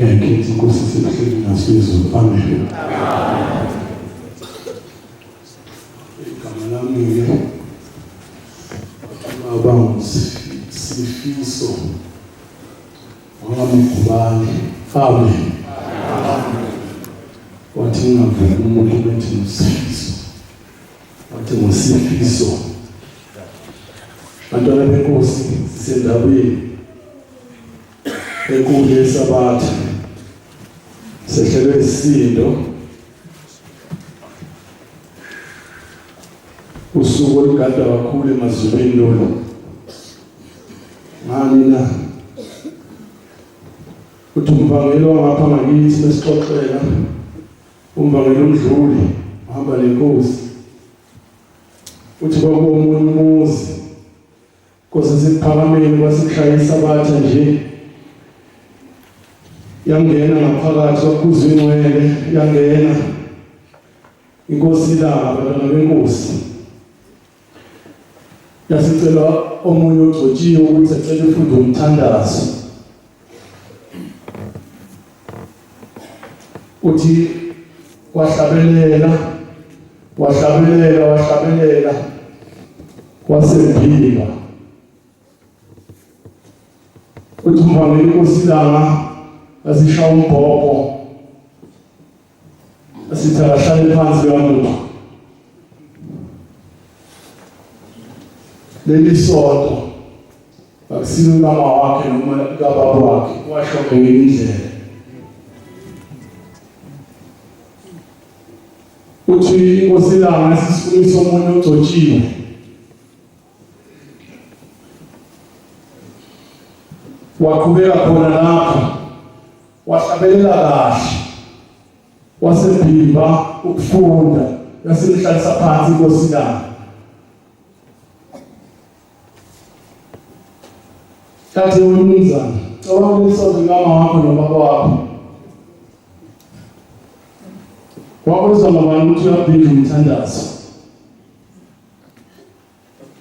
ngekhethi inkosi sebuhleli nasizwe. Amen. Igama lami ke Sifiso wangamkhubani. Amen. Wathi ngavuma umuntu bethi Sifiso, wathi ngoSifiso. Bantwana benkosi sisendaweni enkulu yeSabatha, sehlelwe isisindo usuku olugada kakhulu emazulwini lolu. Ngani na uthi umbangelo ngapha ngakithi besixoxela umbangelo omdluli uhamba lenkosi, uthi kwakuomunye umuzi Nkosi siphakameni kwasikushaya iSabatha nje, yangena ngaphakathi kwakuzwe ingcwele, yangena inkosi ilanga abantwana benkosi, yasicela omunye ogcotshiwe ukuthi acele ufunde umthandazo. Uthi wahlabelela wasemphinga. Uthi umbangela inkosi ilanga asishaya umbhobho, asithi akahlale phansi kamuntu. Leli sonto akusilo mama wakhe noma kababa wakhe, washo ngenye indlela. Uthi inkosi ilanga sisifuniso omunye ogcotshiwe, waqhubeka khona lapha, wahlabelela kahle, wasebhimba ukufunda, yasimhlalisa phansi inkosi ilanga. Kathi umnumzana, cabanga lesonto ngama wakho nobaba wakho, wakwezwa ngabantu ukuthi uyabhidla umthandazo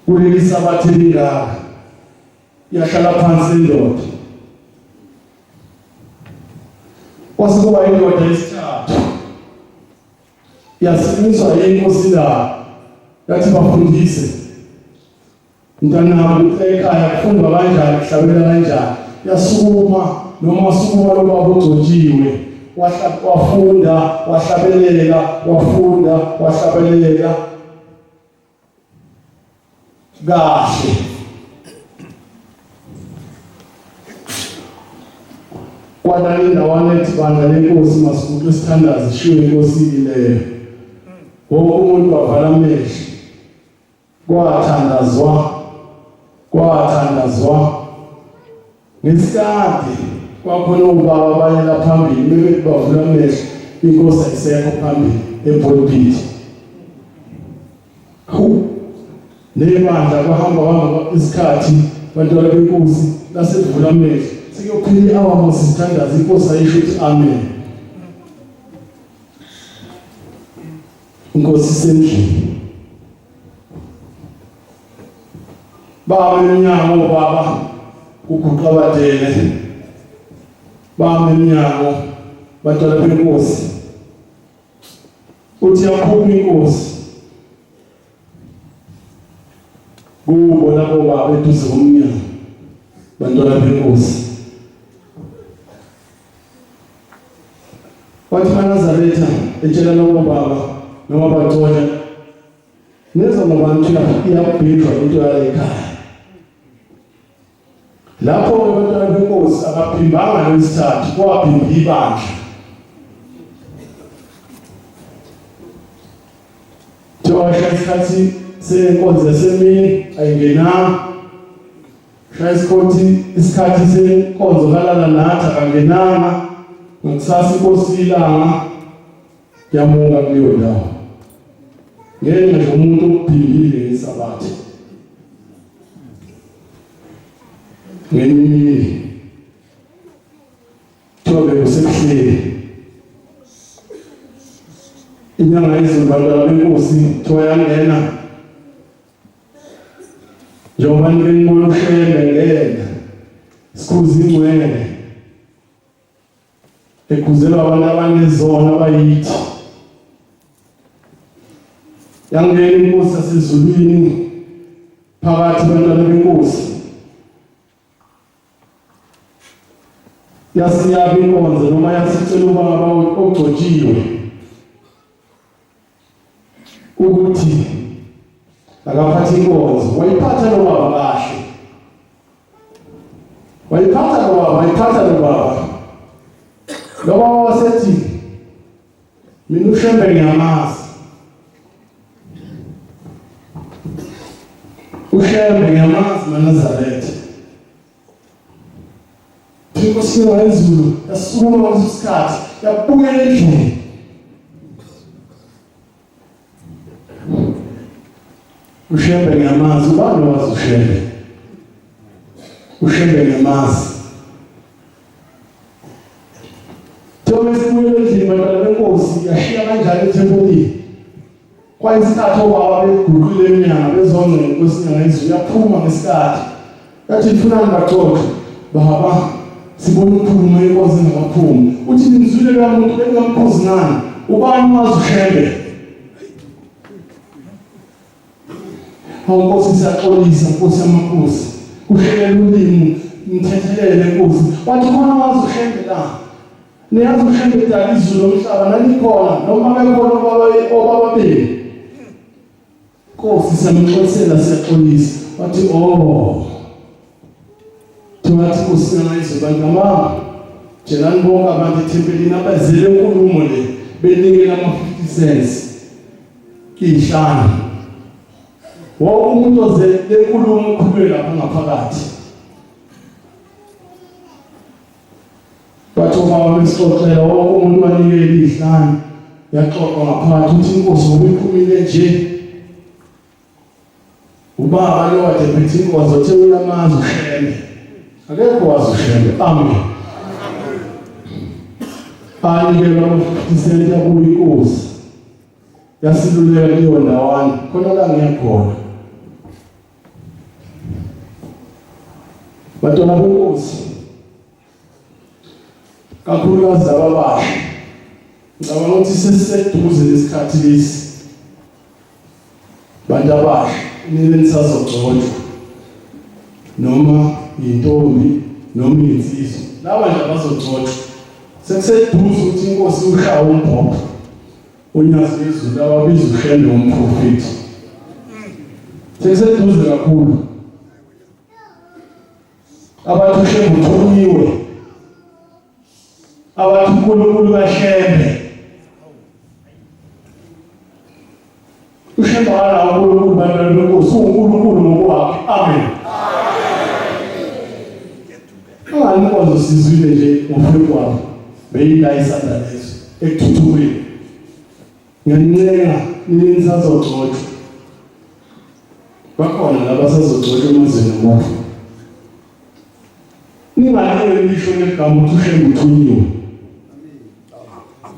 kuleli Sabatha elingaka. Yahlala phansi indoda, kwasekuba indoda yesithathu, yasimiswa yinkosi ilanga, yathi bafundise mntanami ekhaya kufundwa kanjani, kuhlabela kanjani. Yasukuma noma wasukuma lo baba ogcotshiwe, wafunda, wahlabelela, wafunda, wahlabelela kahle. Kwadala indawana ethi bandla lenkosi masikuqe isithandazo ishiwe inkosi ileyo. Wonke umuntu wavala amehlo, kwathandazwa ngesikade kwakhona ubaba bayela phambili, bebethi bavula amehlo inkosi ayisekho phambili epulpit. Nebandla kwahamba isikhathi, bantwana benkosi lasevula amehlo, sekuyophila i-hour mose sithandaza inkosi ayisho ukuthi amen. Inkosi isendlini, baba emnyango, baba uguqa abadele, baba emnyango, bantwana benkosi. Uthi yaphuma inkosi kubo labo baba eduze komnyango, bantwana benkosi. Wathi uNazaretha etshela lo baba noma bathola neza ngobantu iyabhidwa into yale ekhaya. Lapho abantwana benkosi abaphimbanga lwesithathu, kwaphimba ibandla. Shaya isikhathi senkonzo yasemini ayingenanga, shaya isikhathi senkonzo kalala nathi akangenanga. Ngokusasa inkosi ilanga yamunga kuleyo ndawo, ngenxa nje umuntu ophimbile ngeSabatha. Ngenye thobe kusebuhleli inyanga yezibandla benkosi thoyangena, njengoba nibona usheme ngena sikhuza ingcwele. ekuzelwa abantu abanezona abayithi yangena inkosi yasezulwini phakathi kwabantwana benkosi yasiyaba inkonzo noma yasicela uba ngaba ogcotshiwe ukuthi akaphathe inkonzo wayiphatha lo baba kahle wayiphatha lo baba lo baba wasethi mina uShembe ngiyamazi uShembe ngiyamazi maNazaretha inkosi yezulu yasukuma ngesikhathi yabukela endlini uShembe ngiyamazi ubani wazi uShembe ngiyamazi Thomas Mwelezi bantwana benkosi yashiya kanjalo ethempelini kwayisikhathi obaba beguqule eminyaka bezonke inkosi yezulu yaphuma ngesikhathi yathi ifunani baxoxe baba sibona ukuphuma inkosi ngaphuma uthi nimzule lo muntu bengamkhozi ngani ubani wazi uShembe Nkosi siyaxolisa Nkosi yamakhosi uhlelela ulimi mthethelele Nkosi wathi khona wazi uShembe la niyazi uShembe dala izulu lomhlaba nanikhona noma bekhona obaba benu Nkosi siyamxolisela siyaxolisa wathi Thomathi Nkosi ngayizwe bantu mama jelani bonke abantu ethempelini abazile unkulumo le benikela ama-50 cents ihlanu wonke umuntu oze lenkulumo ukhulwe lapha ngaphakathi bathi uma besixoxela wonke umuntu wanikela ihlanu yaxoxa ngaphakathi uthi inkosi ngokuyiphumile nje ubaba lo wade phethe inkosi othe uyamazi uShembe akekho wazi uShembe amen anikela ama-50 cents yakuba inkosi yasiluleka leyo ndawani khona la ngiyakhona bantwana benkosi kakhulukazi ababasha ngicabanga ukuthi sesiseduze lesikhathi lesi bantu abasha nibe nisazogcotshwa noma intombi noma insizwa laba nje abazogcotshwa sekuseduze ukuthi inkosi ushaye umbhobho unyazi lezulu ababiza uShembe umprofeti sekuseduze kakhulu abantu uShembe uthunyiwe abantu uNkulunkulu kaShembe uShembe ala uNkulunkulu bantwana benkosi uNkulunkulu ngokwakhe amen anganikwazi sizwile nje ngofike kwabo beyila isandla lezo ekuthuthukweni ngiyancela nisazogcotshwa bakhona labasazogcotshwa emazweni ngoba ningaleke lisho legama ukuthi uShembe uthunyiwe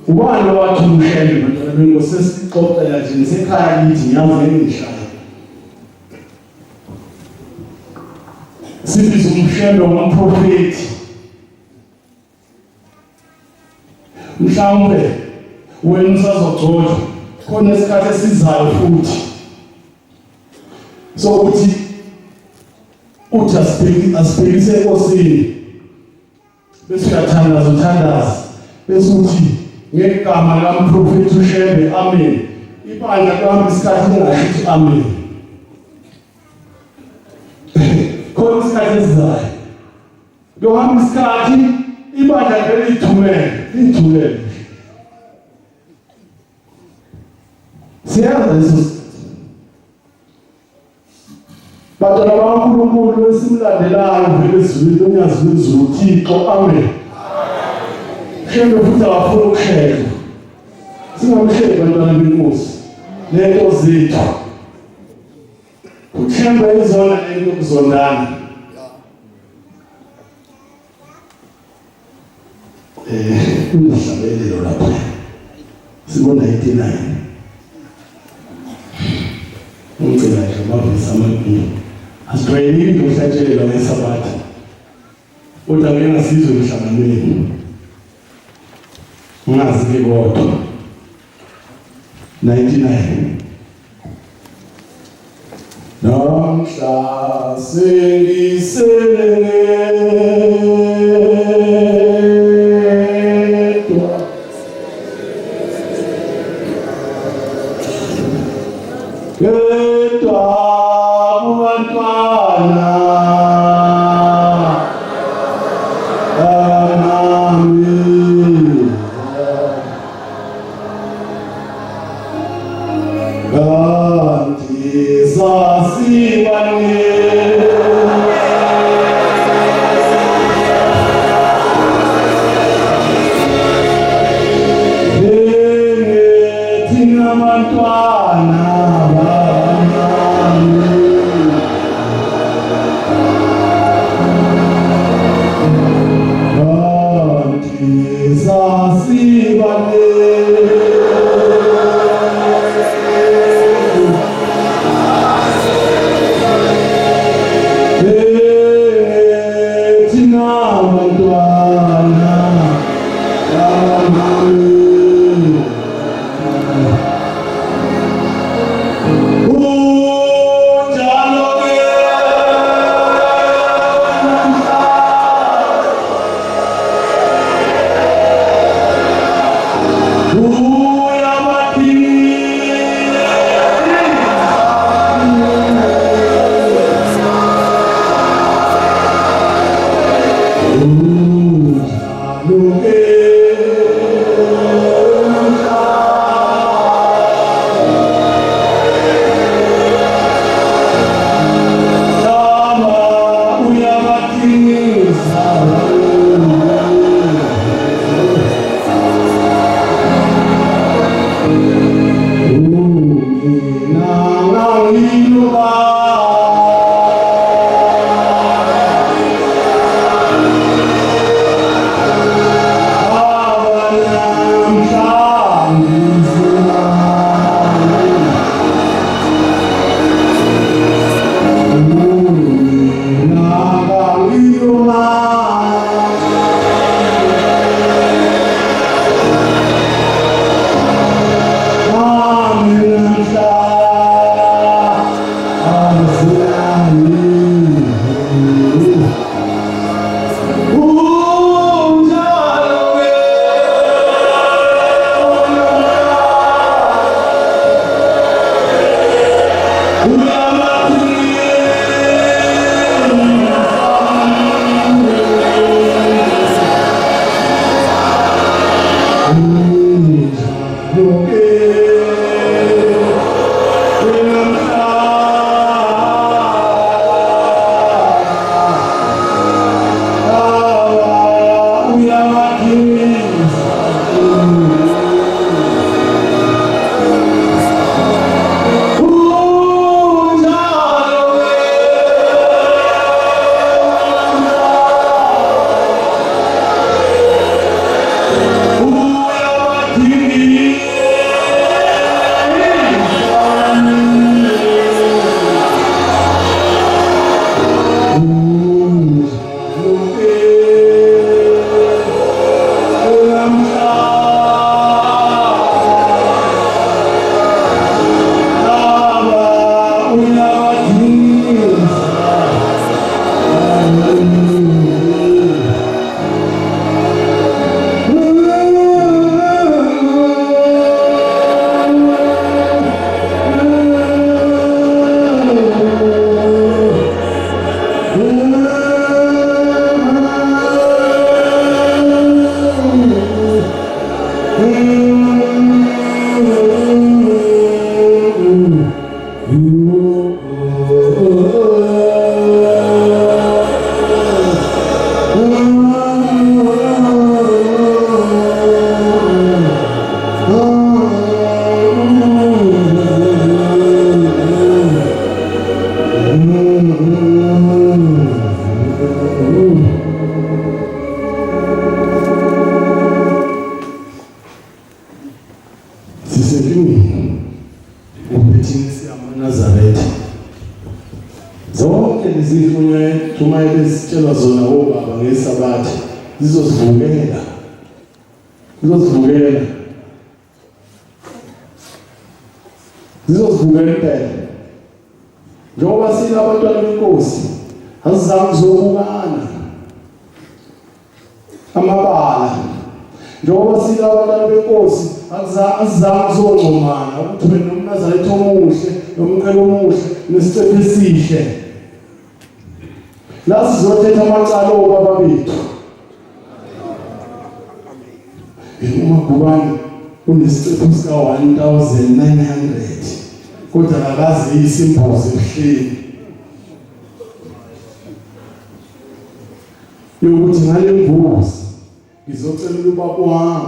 ubani wathi uShembe bantwana benkosi sesixoxela nje nisekhaya lithi ngiyazi ngengihlala sibiza uShembe umprofeti mhlawumbe wena usazogcotshwa khona isikhathi esizayo futhi so ukuthi uthi asibhekise enkosini bese uyathandaza bese uthi ngegama likaMprofeti uShembe amen ibandla kwami isikhathi ngingashithi amen khona isikhathi esizayo lohamba isikhathi ibandla lithumele siyaza eso bantwana bakaNkulunkulu esimlandelayo vele ezulwini onyazi lwezulu uThixo amen Shembe futhi akafuna ukusheka singamsheki bantwana benkosi lento zethu uShembe izona lento kuzondana uhlabelelo lapha sibona 89 ngicela nje amavesi amabili asijwayelile ukuhlatshelelwa ngesabatha kodwa ngengasizwe emhlanganweni ngazi kodwa 99 namhla sengiselele zizosivukela impela. Njengoba sina abantwana benkosi asizange zokubana amabala, njengoba sina abantwana benkosi asizange zoncomana ukuthi wena nomNazaretha omuhle nomqhele omuhle nesicebo esihle. La sizothetha amacala obaba bethu. uMagubane unesicebo sika 1900 kodwa akazi isimbozi ebuhleni yokuthi ngale mbuzi ngizocela ubaba wami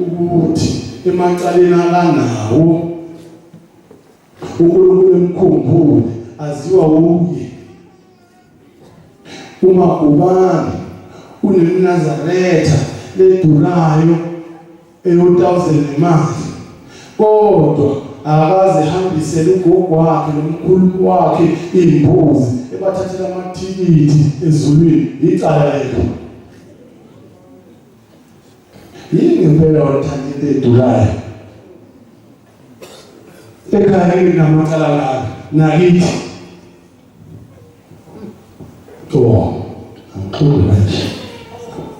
ukuthi emacaleni akanawo uNkulunkulu emkhumbule aziwa uye. uMagubane uneNazaretha ledurayo e1000 imali kodwa akaze hambisele ugogo wakhe nomkhulu wakhe imbuzi ebathathela amathikithi ezulwini icala lelo. Yini ngempela wathanda edurayo ekhaya nginamacala lawo nakithi angixoxe manje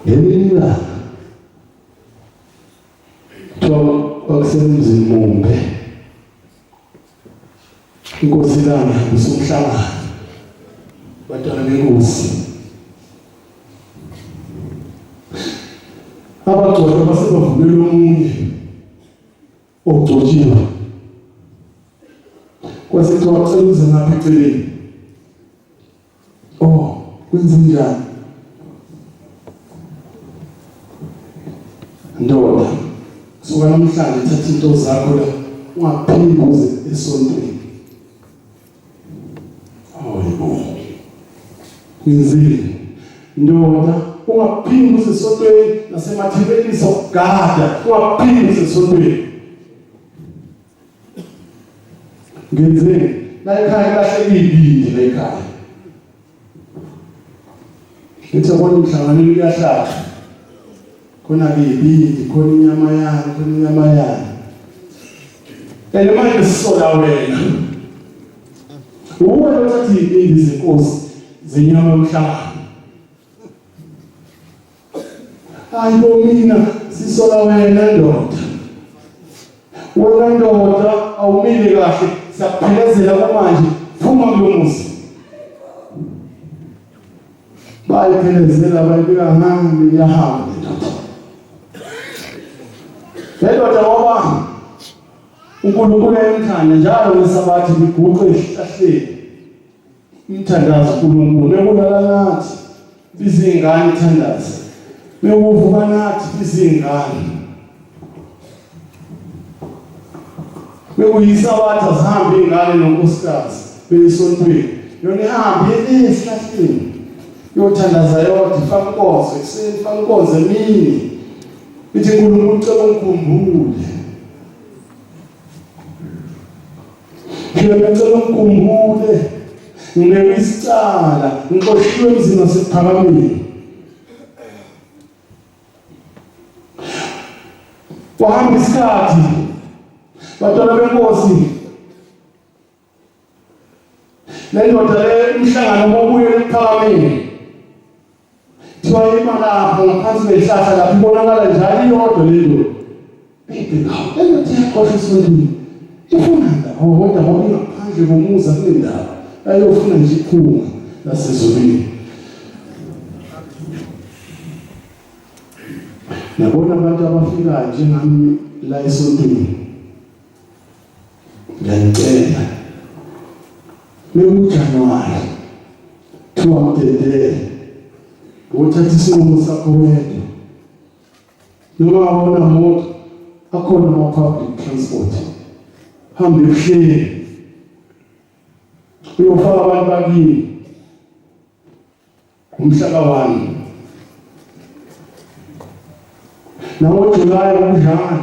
ngelinga kwakusemzini Mumbe inkosi lami usumhlangano bantwana benkosi abagcwele basebavumela omunye ogcotshiwe kwasekuthiwa ucela uze ngapha eceleni. Kwenzenjani ndoda? Suka namhlanje thatha into zakho la ungaphindi uze esontweni. Kwenzeni ndoda ungaphindi uze esontweni nasemathebeni sokugada ungaphindi uze esontweni. Ngenzeni la ekhaya lahle ibindi la ekhaya. Ngithi abona umhlanganweni kuyahlala khona ke ibindi khona inyama yani manje sisola wena uwe uthatha ibindi zenkosi zenyama yomhlangano. Hayibo mina sisola wena ndoda, wena ndoda awumile kahle siyaphelezela manje phuma kulomuzi. Bayiphelezela bayibikahambi yahamba ndoda ngoba uNkulunkulu emthanda njalo ngesabathi biguqe esihlahleni umthandazo uNkulunkulu ekulala nathi bizingane ithandaza bekuvuka nathi bizingane bekuyisabathi azihambe ingane nonkosikazi beyisontweni yona ihambe esihlahleni yothandaza yodwa faka inkonzo ekuseni faka inkonzo emini ithi uNkulunkulu ucela ungikhumbule ngicela ungikhumbule ngibeke isicala ngikhohliwe emzini wasephakameni. Wahamba isikhathi bantwana benkosi le ndoda le umhlangano wobuye ephakameni thiwa ima lapho ngaphansi kwehlahla lapho ibonakala njalo iyodwa le ndoda endoda yakhohle esondweni ifuna kodwa ngoba ingaphandle komuza kule ndawo ayofuna nje iphunga lasezulwini. Nabona abantu abafika njengami la esontweni ngiyacela memuJanuwari thiwa mdedele uthatha isinqumo sakho wedwa noma abona moto akhona ama-public transport hambe ebuhleni uyofaka abantu bakini umhlaka wami nawoJulayi ukudlala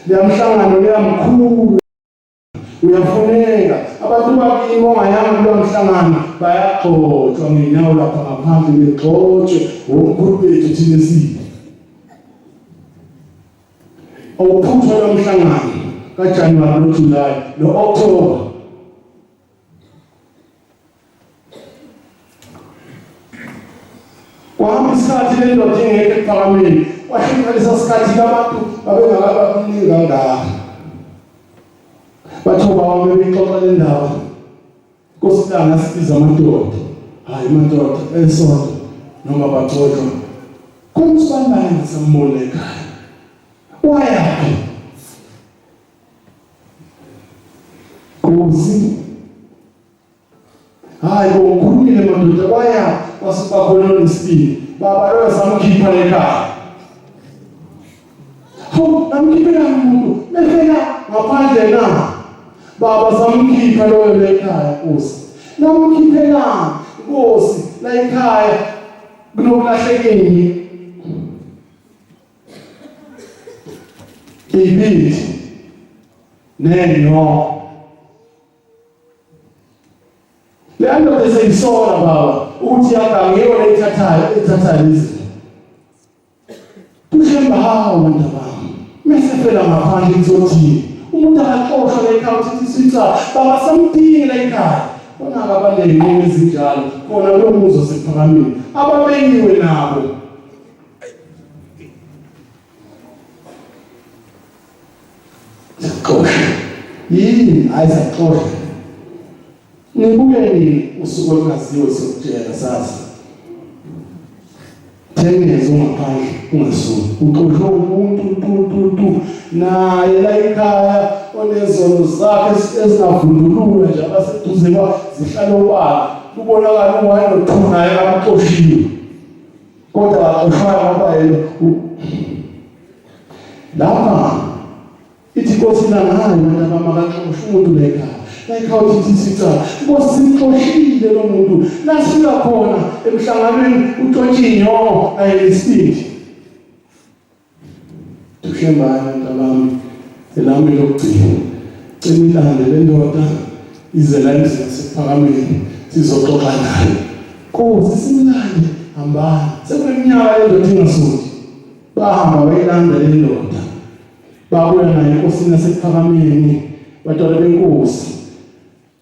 liyamhlangano liyamkhulu uyafuneka abantu bakini ongayanga kulo mhlangano bayagxotshwa ngenyawo lapha ngaphandle begxotshwe omkhulu bethu thina esile umhlangano kaJanuwari noJulayi no-October. Kwahamba isikhathi le ndoda ingekho ephakameni, kwashintsha lesa sikhathi abantu babengakabaningi kangaka. Bathoba wami bexoxa le ndaba, Nkosikazi asibiza amadoda, hayi amadoda esonto noma baxoxa. Kumsibandane ngisambona ekhaya. Wayaphi? Nkosi. Hayi ngokukhulumile madoda wayaphi? Wasibakhona nesibili. Baba lo samkhipha ekhaya. Ho, namkhiphela umuntu. Befika ngaphandle na. Baba samkhipha lo ekhaya Nkosi. Namkhiphela Nkosi la ekhaya kunokulahlekeni. Ibili. Neno. Leyo bese isola baba ukuthi yagangiwe ethathayo izinto. Kuhamba hawo ndaba. Mase phela ngaphandle kuzothi umuntu akaxoxa la ekhaya uthi sitha baba samdingi la ekhaya. Bona akabaleke ezinjalo. Khona lo muzo sephakameni. Ababengiwe nabo. Xoxa. Yini ayisaxoxa. Nibukeni usuku olungaziwe sokutshela sasa. Thengeze ungaphandle ungasuki. Uxoxa umuntu naye la ekhaya onezono zakhe ezingavundululwa nje abaseduze zihlala obala. Kubonakala uwayenothuna akaxoshiwe. Kodwa akushaya ngoba yena lapha ithi Nkosi nangayo abantu abamakaxosha umuntu la ekhaya. Like how did he sit down? Because simxoshile lo muntu. Lasifika khona emhlanganweni uTotshinyo ayisiphi. Tushembana ntabami elami lokugcina. Cimilande le ndoda izela isiphakameni sizoxoxa naye. Nkosi simlande hambani. Sekweminyaka le ndoda ingasuki. Bahamba bayilanda le ndoda. Babuya naye enkosini yasephakameni bathola benkosi.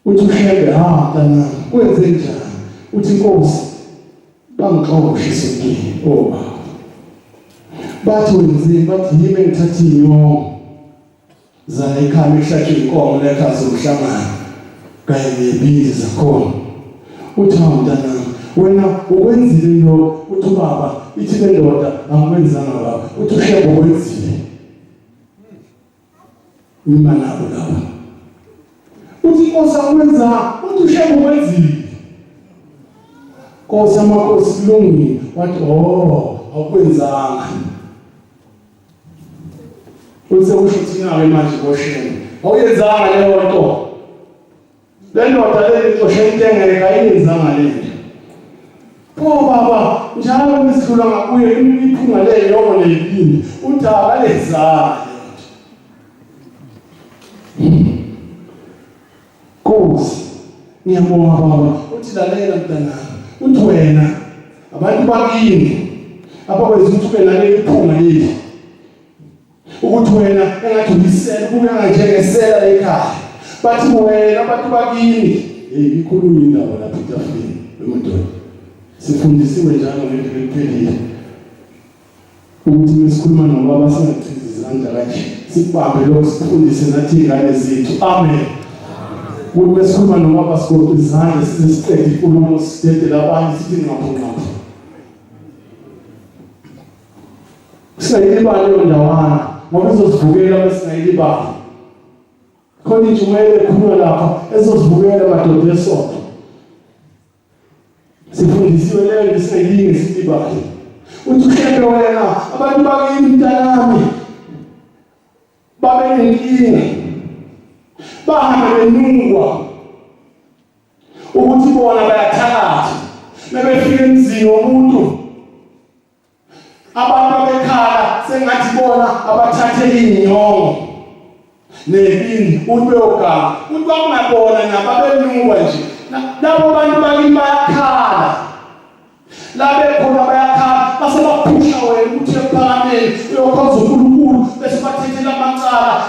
Uthi uhlebe mntana kwenze njani? Uthi Nkosi bangixoxe sokini baba. Bathi wenzeni bathi yimi ngithatha inyongo za ekhaya ehlahla inkomo lekhaya somhlangano kanye nebili zakhona. Uthi mntana wena ukwenzile lo uthi baba ithi le ndoda angwenzanga baba. Uthi uhlebe ukwenzile. Mina nabo laba. Uthi Nkosi akwenza, uthi uhlebe ukwenzile. Nkosi amakhosi kulungile. Wathi awukwenzanga. Uthi ushuthi nawe manje bosheni. Awuyenzanga leyo nto. Le ndoda le ixoshe intengeke ayenzanga le nto. Pho baba njalo ngisidlula ngakuye iphunga le yongo leyini. Uthi akalenzanga. Nkosi ngiyabonga baba uthi lalela mntana uthi wena abantu bakini abakwenza ukuthi ube nale iphunga leli ukuthi wena engathi uyisela kubuka njengesela ekhaya bathi wena abantu bakini ikhuluma indaba lapha eTafini lemododa sifundisiwe njalo ngento ephelile ukuthi mesikhuluma nobaba singachizi izandla kanje sibambe lo sifundise nathi ingane zethu amen. Kube sikhuluma noma basikho izandla siziqede inkulumo sidede labanye sithi ngapho. Singayilibali leyo ndawana ngoba izosivukela besingayilibali. Khona intshumayelo ekhulunywa lapha ezosivukela madoda esonto. Sifundisiwe leyo nto singayilinge silibali. Uthi uhlebe wena abantu bakini mntanami babe nenkinga. Bahambe benungwa ukuthi bona bayathakatha mebefika emzini womuntu abantu abekhala sengathi bona abathathe inyongo nebindi ukuthi beyoganga ukuthi bangabona nababenungwa nje labo bantu bakini bayakhala labekhona bayakhala base baphusha wena ukuthi ephakameni uyokhoza uNkulunkulu bese bathethela amacala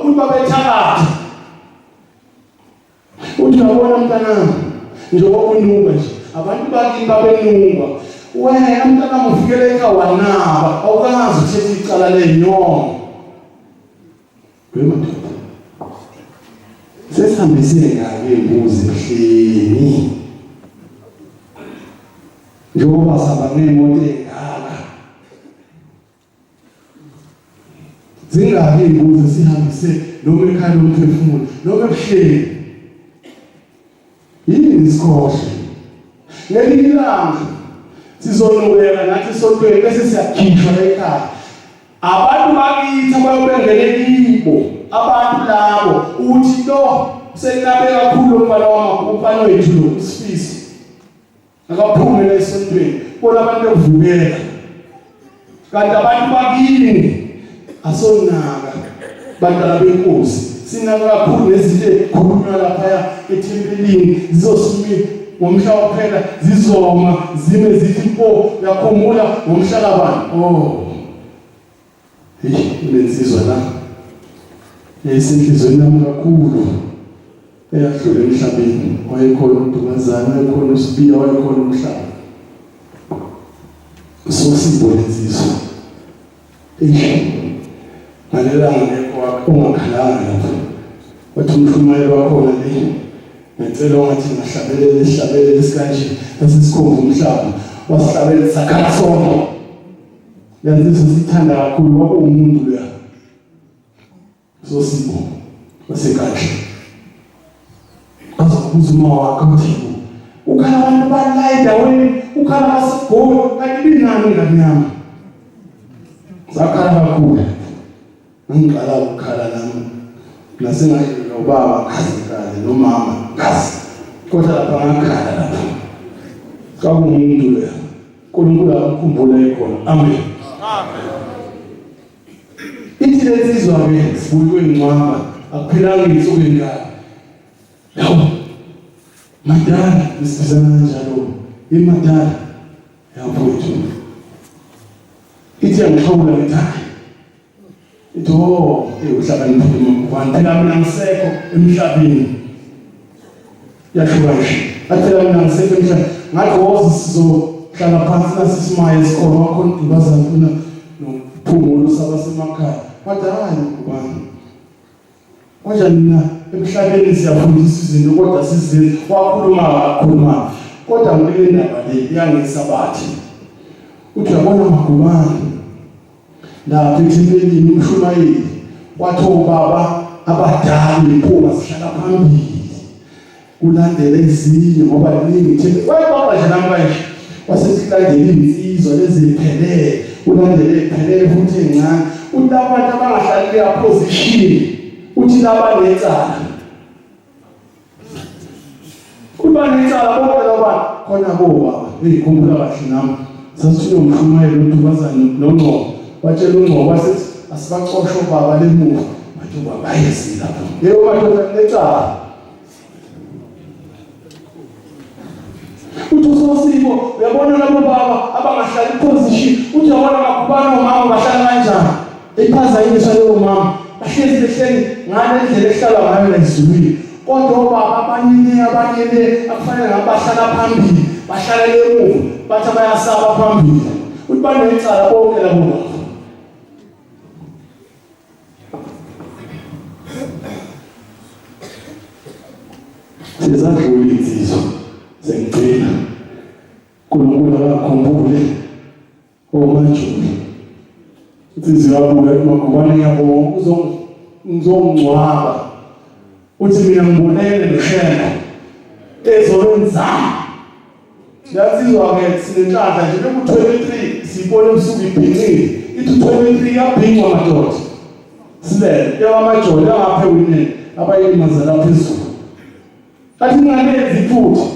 uba bethakatha uthi uyabona mntanami njengoba unuka nje abantu bakini babenungwa wena mntanami ufikele ekhaya awukazi ukuthetha icala lenyongo wemadoda sesihambise ngake imbuzi ehleni njengoba saba nemoto engaka zingaki imbuzi sihambise noma ekhaya lomphefumulo noma ebuhleni yini isikhohle ngelinye ilanga sizonubeka nathi sontweni bese siyakhishwa ekhaya abantu bakithi abayobengele kibo abantu labo uthi lo senabe kakhulu umfana wethu lo usifisi akaphumele esontweni bona abantu bevukela kanti abantu bakini asonaka bantwana benkosi sinaka kakhulu nezinto ezikhulunywa lapha ethempelini zizosimi ngomhla wophela zizoma zime zithi mpo yakhumbula ngomhlalabani lensizwa la esenhlizweni yami kakhulu eyadlula emhlabeni wayekhona uDumazana wayekhona uSibiya wayekhona umhlaba sosiboneziswa ngalelanga ngekho ungakhalanga lapho wathi umhlumayelo wakho le ngicela ungathi ngahlabelele isikanje esisikhomba umhlaba wasihlabele sakhala sonke yazi sithanda kakhulu wabo umuntu lo sosibo wasekanje azokubuza uma wakho uthi ukhala abantu bala endaweni ukhala basigolo kanti binani nganyama zakhala kakhulu ngiqala ukukhala nami nasengahlula ubaba khazikale nomama kazi kodwa lapha ngakhala lapha kakumuntu lo uNkulunkulu akukhumbula ikhona amen ithi lezizwa ke sibuye ingcwaba akuphilanga insuku engaka yawo madala isizana njalo imadala yamfowethu ithi angixhawula ngithanda ithi uhlakaniphe phela mina ngisekho emhlabeni yahluka nje aphela mina ngisekho emhlabeni ngathi sizohlala phansi nasisimaye esikhona wakhona udubazana funa nophumulo sabasemakhaya kodwa hayi kubani kanjani mina emhlabeni siyafundisa izinto kodwa sizenze wakhuluma kodwa ngile ndaba le yangesabathi uthi uyabona magumane lapha ethempelini umshumayeli wathi obaba abadala impuma sihlala phambili kulandela ezinye ngoba liningi ithembe wayebaba nje namanje wasesilandela insizwa leziphelele ulandele iphelele futhi encane uthi abantu abangahlali le position uthi laba necala kuba necala bonke laba khona bobaba ngikhumbula kahle nami sasithunywa umshumayeli uDumazana noNgcobo watshela uNgcobo wasithi asibaxoshe ubaba lemuva bathi ubaba ayezi lapho yebo madoda necala uthi usosibo uyabona labo baba abangahlali position uthi yabona makubani umama bahlala kanjani ephaza indiswa leyo mama bahlezi behleli ngale ndlela ehlala ngayo ezulwini kodwa obaba abanye akufanele ngabahlala phambili bahlala lemuva bathi bayasaba phambili uthi banecala bonke labo baba sizadlula insizwa sengicela uNkulunkulu akakhumbule omajuli insizwa yabuka emakubani yabo uzongcwaba uthi mina ngibonene noshela ezolenzama yazizwa ke sinenhlanhla nje beku-23 sibone usuku ibhinqile ithi 23 yabhingwa madoda silele yawamajoli angaphe winene abayilimazela phezulu athi ngingalenzi futhi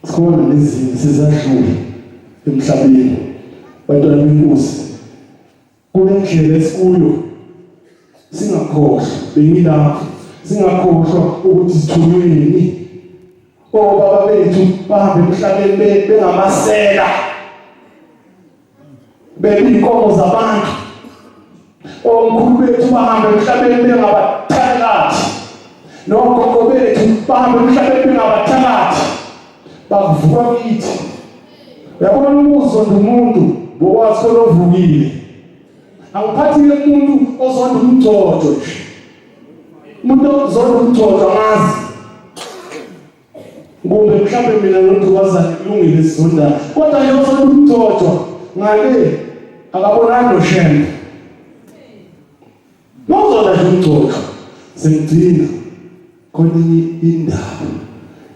sikhona lezinye sizadlula emhlabeni bantwana benkosi kunendlela esikuyo singakhohlwa bengilapho singakhohlwa ukuthi sithunywe yini obaba bethu bahambe emhlabeni bengamasela bebinkomo zabantu omkhulu bethu bahambe emhlabeni bengabathakathi, nogogo bethu bahambe emhlabeni bengabathakathi, bavuka kithi. Uyabona ukuzonda umuntu ngokwazi khona ovukile. Angiphathile umuntu ozonda umgcojo nje. Umuntu ozonda umgcojo amazi. Kumbe mhlawumbe mina nodukazana kulungile sizonda. Kodwa nje ozonda umgcojo ngale akabonani noshembe. Nozonda nje umgcojo sengigcina khona indaba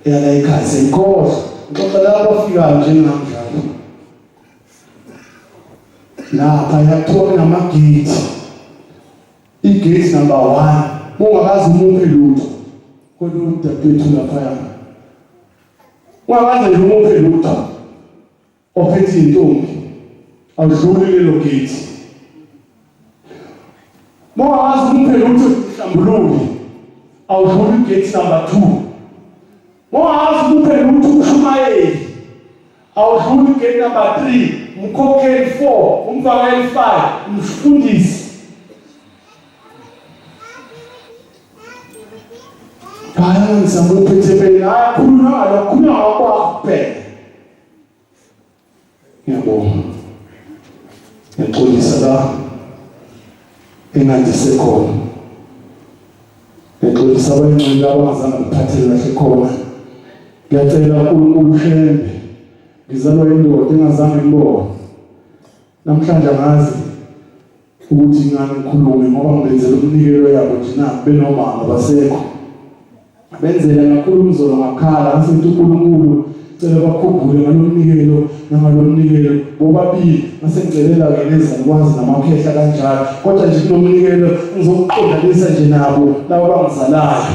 eyala ekhaya sengikhohlwa. Ngixoxela abafikayo njengamnjalo. Lapha yathola ngamagate. Igate number 1. Ungakazi umuphe lutho. Kodwa udadewethu lapha. Ungakazi umuphe lutho. Ophethe intombi. Awudluli lelo gate. Ungakazi umuphe lutho hlambululi. Awudluli gate number 2. Ungakazi umuphe lutho umshumayeli. Awudluli gate number 3. Mkhokheli 4, umvakeli 5, umfundisi. Kaya ngisamuphethe phela, ayakhuluma ngalokhuluma ngakwakho kuphela. Ngiyabonga. Ngixolisa la engandise khona. Ngixolisa abangcwele abangazange ngiphathele kahle khona. Ngiyacela uNkulunkulu uhlembe. Ngizalwa indoda engazange ngibone. Namhlanje ngazi ukuthi ngani ngikhulume ngoba ngibenzela umnikelo yabo nje na benomama basekho. Benzela kakhulu umzolo ngakhala ngasethi uNkulunkulu cela bakhumbule ngalomnikelo nangalomnikelo bobabili masengicelela ke leza nikwazi namakhehla kanjalo. Kodwa nje kunomnikelo ngizokuqondanisa nje nabo labo bangizalayo.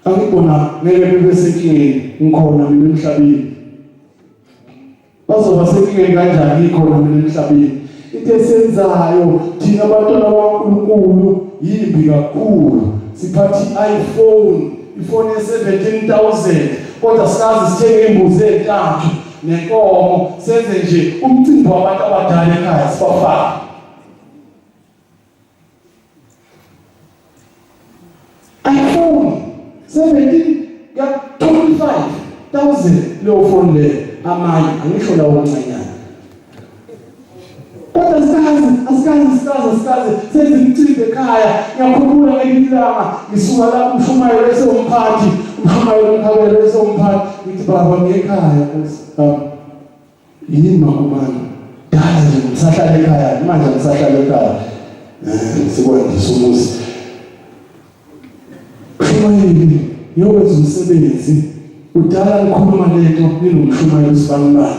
Angibona ngeke bebe senkingeni ngikhona mina emhlabeni. Bazoba senkingeni kanjani ngikhona mina emhlabeni. Into esenzayo thina abantwana bakaNkulunkulu yimbi kakhulu. Siphathi iPhone ye17,000 kodwa sikazi sithenge imbuzi ezintathu nenkomo senze nje umcimbi wabantu abadala ekhaya sibafaka. iPhone 25,000 leyo phone le amanye angisho lawo omncanyana. Kodwa asikaze senze imicimbi ekhaya. Ngiyakhumbula ngelinye ilanga ngisuka lapho umshumayeli esewumphathi, umshumayeli omkhabelo esewumphathi, ngithi baba ngekhaya yini makumani dala nje ngisahlala ekhaya manje ngisahlala ekhaya sikwandisa umuzi. Umshumayeli yokwenza umsebenzi udala ngikhuluma lento ninomshumayeli usibanibani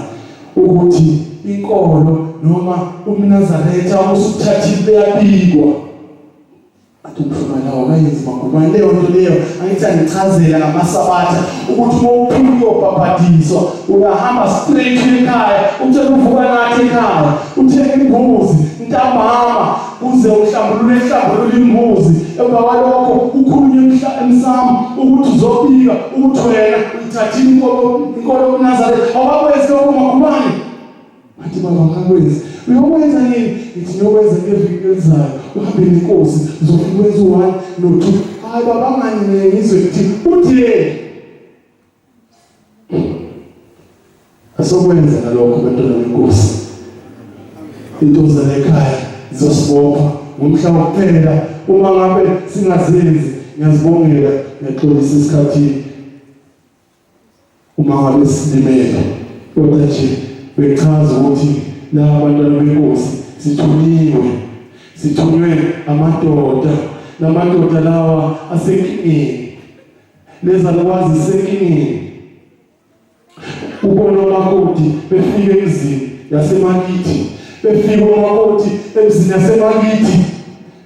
ukuthi inkolo noma umNazaretha usuthathile yabikwa. Athi umshumayeli akayenzi makumani leyo nto leyo angithi angichazela ngamasabatha ukuthi uma uphuma uyobhabhadiswa uyahamba straight ekhaya utshela uvuka nathi ekhaya uthenge imbuzi ntambama uze uhlambulule imbuzi. Emva kwalokho ukhulunywe emsamo ukuthi uzobika ukuthi wena uthathile inkolo yoMnazaretha. Awakwenzi lokho makumani. Athi baba ngakwenzi. Uyokwenza nini? Ngithi ngiyokwenza ngeviki elizayo. Uhambe nenkosi uzofika wenza 1 no 2. Hayi baba ngani ngizwe ngithi uthi asokwenza nalokho bantwana benkosi. Into zanekhaya zosibopha ngomhla wokuphela. Uma ngabe singazenzi ngiyazibongela ngiyaxolisa isikhathi uma ngabe silimele. Kodwa nje bechaza ukuthi la abantwana benkosi sithunywe amadoda. Lamadoda lawa asenkingeni. Leza lokwazi senkingeni. Ubona umakoti befike emzini yasemakithi. Befike umakoti emzini yasemakithi.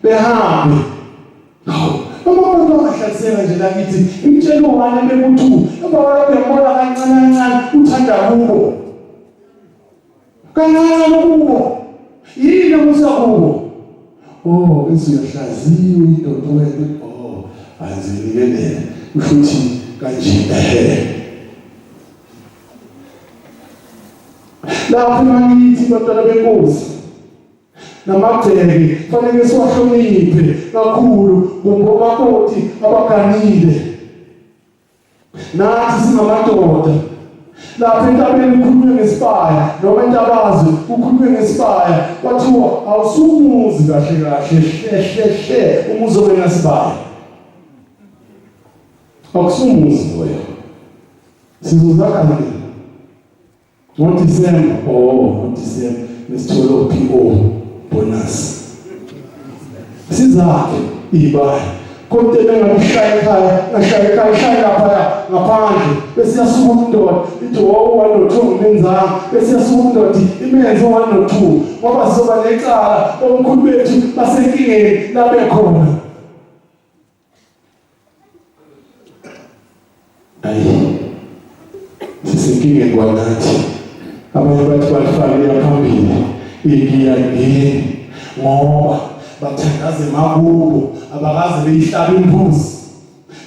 Behambe. Abantu abahlasela nje lakithi imtshelo wani bekuthi abawala bembona kancane uthanda kubo. Kancane kubo. Yini musakubo? Oh, esiyahlaziwe indoda wethu. Oh, azinikele ufuthi kanje lapho mangithi bantwana benkosi namagceke fanele siwahloniphe kakhulu ngomakoti abaganile. Nathi singamadoda lapha entabeni kukhulunywe ngesibaya noma entabazi kukhulunywe ngesibaya kwathiwa awusumuzi kahle kahle umuzi wena sibaya akusumuzi wena sizozakha nini ngoDisemba nesithole PO bonus sizakhe ibaya kodwa bengakushaya ekhaya shaya lapha ngaphandle bese yasuka umuntu ithi one no two ngenzanga bese yasuka umuntu imenze 1 no 2 ngoba sizoba necala omkhulu bethu basenkingeni labe khona. Sisenkingeni kwanathi abanye bathi bafakela phambili igiya ngini ngoba bathandaze makubo abakaze beyihlaba imbuzi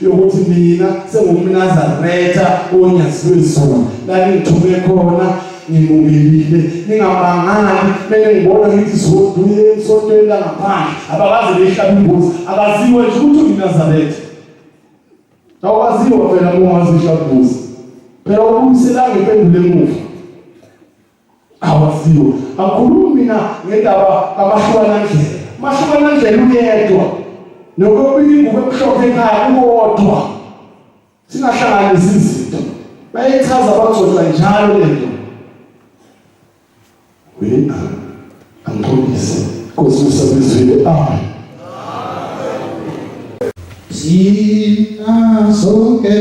yokuthi mina sengumNazaretha onyaziwezulu la ngithume khona ngimubelile ningabangali bene ngibona ngithi soduye sontela ngaphandle abakaze beyihlaba imbuzi abaziwe nje ukuthi uNazaretha awaziwa phela ungazihlaba imbuzi phela ukumiselanga impendule emuva awaziwe akhulumi mina ngendaba kaMashwanandlela. Mashwanandlela uyedwa nokubili ngokuhlophe ekhaya ukodwa singahlanganisi izinto bayichaza abagcotshwa njalo lento wena angixolise Nkosi usabizile amen. Sina sonke